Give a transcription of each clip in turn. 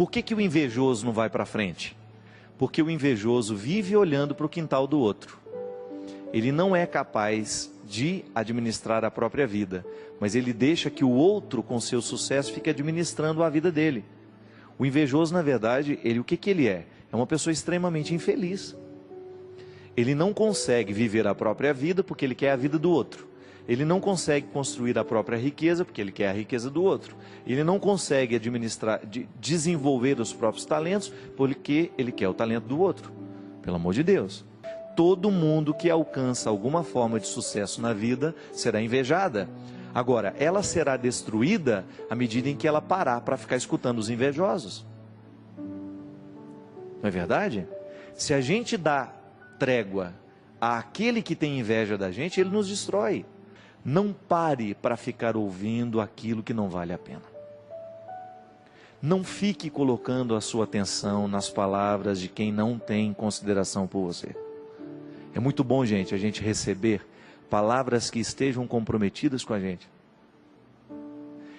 Por que que o invejoso não vai para frente? Porque o invejoso vive olhando para o quintal do outro. Ele não é capaz de administrar a própria vida, mas ele deixa que o outro, com seu sucesso, fique administrando a vida dele. O invejoso, na verdade, o que que ele é? É uma pessoa extremamente infeliz. Ele não consegue viver a própria vida porque ele quer a vida do outro. Ele não consegue construir a própria riqueza porque ele quer a riqueza do outro. Ele não consegue desenvolver os próprios talentos porque ele quer o talento do outro. Pelo amor de Deus. Todo mundo que alcança alguma forma de sucesso na vida será invejada. Agora, ela será destruída à medida em que ela parar para ficar escutando os invejosos. Não é verdade? Se a gente dá trégua àquele que tem inveja da gente, ele nos destrói. Não pare para ficar ouvindo aquilo que não vale a pena. Não fique colocando a sua atenção nas palavras de quem não tem consideração por você. É muito bom, gente, a gente receber palavras que estejam comprometidas com a gente.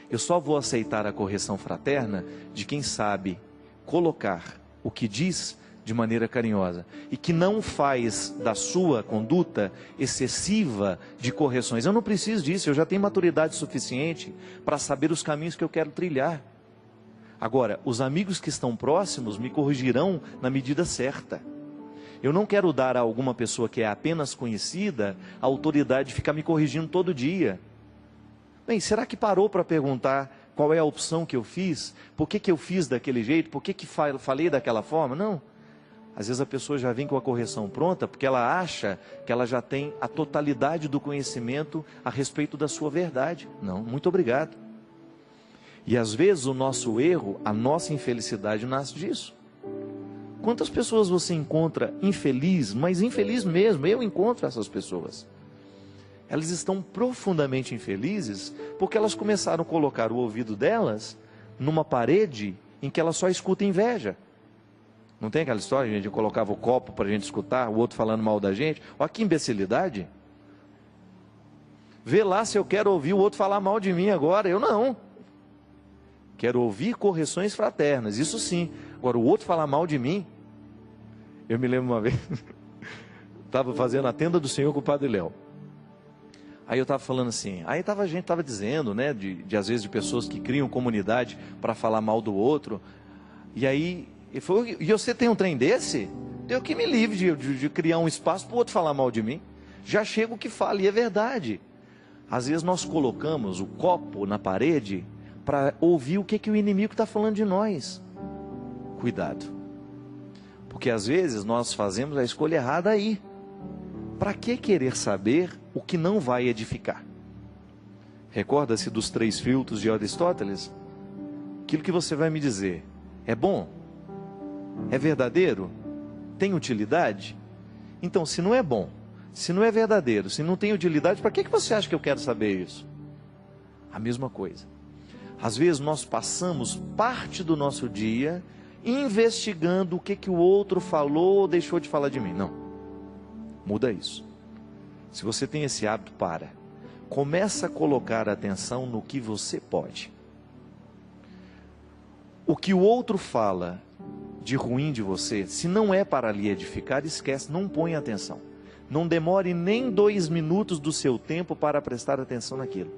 Eu só vou aceitar a correção fraterna de quem sabe colocar o que diz de maneira carinhosa e que não faz da sua conduta excessiva de correções. Eu não preciso disso, eu já tenho maturidade suficiente para saber os caminhos que eu quero trilhar. Agora, os amigos que estão próximos me corrigirão na medida certa. Eu não quero dar a alguma pessoa que é apenas conhecida a autoridade de ficar me corrigindo todo dia. Bem, será que parou para perguntar qual é a opção que eu fiz? Por que que eu fiz daquele jeito? Por que que falei daquela forma? Não. Às vezes a pessoa já vem com a correção pronta porque ela acha que ela já tem a totalidade do conhecimento a respeito da sua verdade. Não, muito obrigado. E às vezes o nosso erro, a nossa infelicidade nasce disso. Quantas pessoas você encontra infeliz, mas infeliz mesmo? Eu encontro essas pessoas. Elas estão profundamente infelizes porque elas começaram a colocar o ouvido delas numa parede em que ela só escuta inveja. Não tem aquela história, a gente colocava o copo para a gente escutar, o outro falando mal da gente? Olha que imbecilidade. Vê lá se eu quero ouvir o outro falar mal de mim agora. Eu não. Quero ouvir correções fraternas, isso sim. Agora, o outro falar mal de mim. Eu me lembro uma vez, estava fazendo a tenda do Senhor com o Padre Léo. Aí eu estava falando assim, a gente estava dizendo, né, às vezes de pessoas que criam comunidade para falar mal do outro. E aí, ele falou, e você tem um trem desse? Deus que me livre de criar um espaço para o outro falar mal de mim. Já chega o que fala, e é verdade. Às vezes nós colocamos o copo na parede para ouvir o que o inimigo está falando de nós. Cuidado. Porque às vezes nós fazemos a escolha errada aí. Para que querer saber o que não vai edificar? Recorda-se dos 3 filtros de Aristóteles? Aquilo que você vai me dizer é bom? É verdadeiro? Tem utilidade? Então, se não é bom, se não é verdadeiro, se não tem utilidade, para que você acha que eu quero saber isso? A mesma coisa. Às vezes nós passamos parte do nosso dia investigando o que o outro falou ou deixou de falar de mim. Não. Muda isso. Se você tem esse hábito, começa a colocar atenção no que você pode. O que o outro fala de ruim de você, se não é para lhe edificar, esquece, não põe atenção. Não demore nem 2 minutos do seu tempo para prestar atenção naquilo.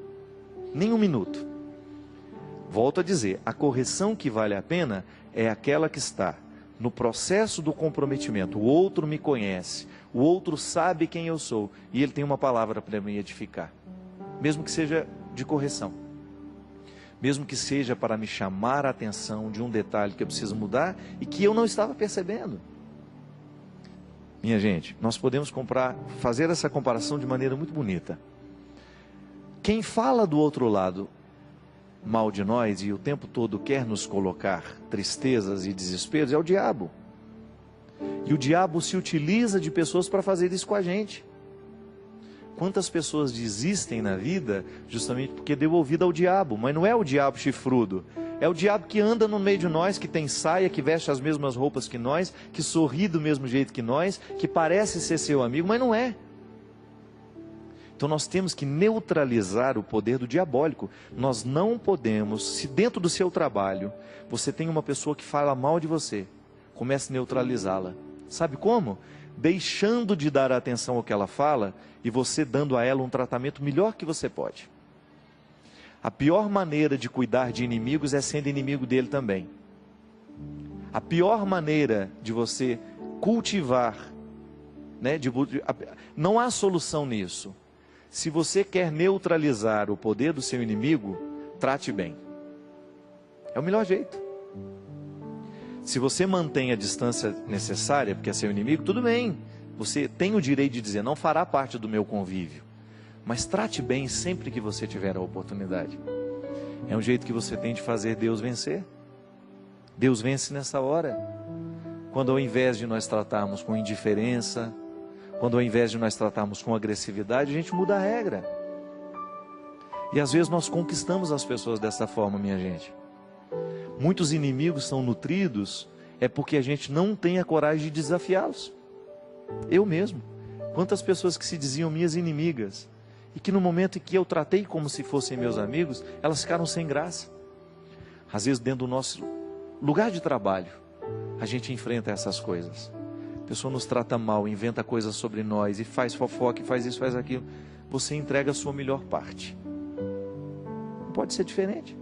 Nem 1 minuto. Volto a dizer, a correção que vale a pena é aquela que está no processo do comprometimento. O outro me conhece, o outro sabe quem eu sou e ele tem uma palavra para me edificar. Mesmo que seja de correção. Mesmo que seja para me chamar a atenção de um detalhe que eu preciso mudar e que eu não estava percebendo. Minha gente, nós podemos fazer essa comparação de maneira muito bonita. Quem fala do outro lado mal de nós e o tempo todo quer nos colocar tristezas e desesperos é o diabo. E o diabo se utiliza de pessoas para fazer isso com a gente. Quantas pessoas desistem na vida justamente porque deu ouvido ao diabo, mas não é o diabo chifrudo, é o diabo que anda no meio de nós, que tem saia, que veste as mesmas roupas que nós, que sorri do mesmo jeito que nós, que parece ser seu amigo, mas não é. Então nós temos que neutralizar o poder do diabólico. Nós não podemos, se dentro do seu trabalho você tem uma pessoa que fala mal de você, comece a neutralizá-la. Sabe como? Deixando de dar atenção ao que ela fala e você dando a ela um tratamento melhor que você pode. A pior maneira de cuidar de inimigos é sendo inimigo dele também. A pior maneira de você cultivar, né, não há solução nisso. Se você quer neutralizar o poder do seu inimigo, trate bem. É o melhor jeito. Se você mantém a distância necessária, porque é seu inimigo, tudo bem. Você tem o direito de dizer, não fará parte do meu convívio. Mas trate bem sempre que você tiver a oportunidade. É um jeito que você tem de fazer Deus vencer. Deus vence nessa hora. Quando ao invés de nós tratarmos com indiferença, quando ao invés de nós tratarmos com agressividade, a gente muda a regra. E às vezes nós conquistamos as pessoas dessa forma, minha gente. Muitos inimigos são nutridos, é porque a gente não tem a coragem de desafiá-los. Eu mesmo. Quantas pessoas que se diziam minhas inimigas, e que no momento em que eu tratei como se fossem meus amigos, elas ficaram sem graça. Às vezes dentro do nosso lugar de trabalho, a gente enfrenta essas coisas. A pessoa nos trata mal, inventa coisas sobre nós, e faz fofoca, e faz isso, faz aquilo. Você entrega a sua melhor parte. Não pode ser diferente.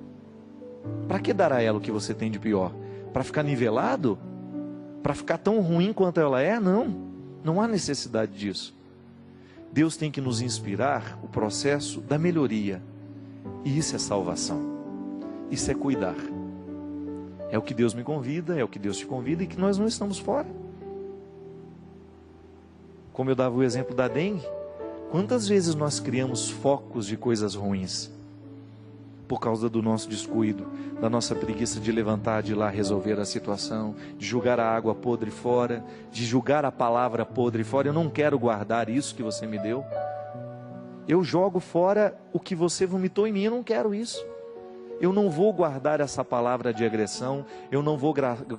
Para que dar a ela o que você tem de pior? Para ficar nivelado? Para ficar tão ruim quanto ela é? Não, não há necessidade disso. Deus tem que nos inspirar o processo da melhoria. E isso é salvação. Isso é cuidar. É o que Deus me convida, é o que Deus te convida, e que nós não estamos fora. Como eu dava o exemplo da dengue, quantas vezes nós criamos focos de coisas ruins por causa do nosso descuido, da nossa preguiça de levantar, de ir lá resolver a situação, de jogar a água podre fora, de jogar a palavra podre fora. Eu não quero guardar isso que você me deu. Eu jogo fora o que você vomitou em mim, eu não quero isso. Eu não vou guardar essa palavra de agressão, eu não vou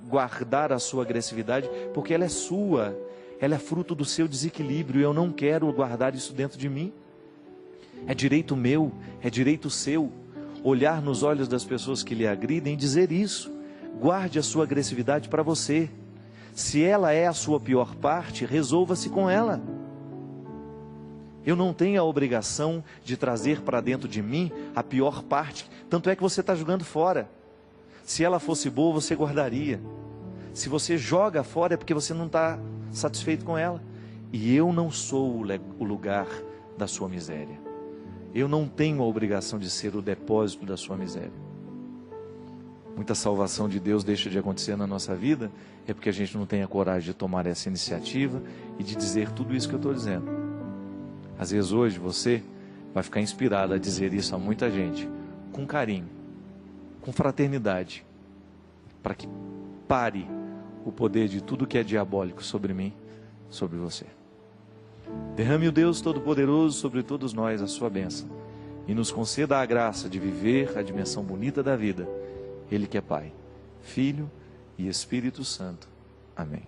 guardar a sua agressividade, porque ela é sua. Ela é fruto do seu desequilíbrio, e eu não quero guardar isso dentro de mim. É direito meu, é direito seu, olhar nos olhos das pessoas que lhe agridem e dizer isso. Guarde a sua agressividade para você. Se ela é a sua pior parte, resolva-se com ela. Eu não tenho a obrigação de trazer para dentro de mim a pior parte, tanto é que você está jogando fora. Se ela fosse boa, você guardaria. Se você joga fora, é porque você não está satisfeito com ela. E eu não sou o lugar da sua miséria. Eu não tenho a obrigação de ser o depósito da sua miséria. Muita salvação de Deus deixa de acontecer na nossa vida, é porque a gente não tem a coragem de tomar essa iniciativa e de dizer tudo isso que eu estou dizendo. Às vezes hoje você vai ficar inspirado a dizer isso a muita gente, com carinho, com fraternidade, para que pare o poder de tudo que é diabólico sobre mim, sobre você. Derrame o Deus Todo-Poderoso sobre todos nós a sua bênção e nos conceda a graça de viver a dimensão bonita da vida. Ele que é Pai, Filho e Espírito Santo. Amém.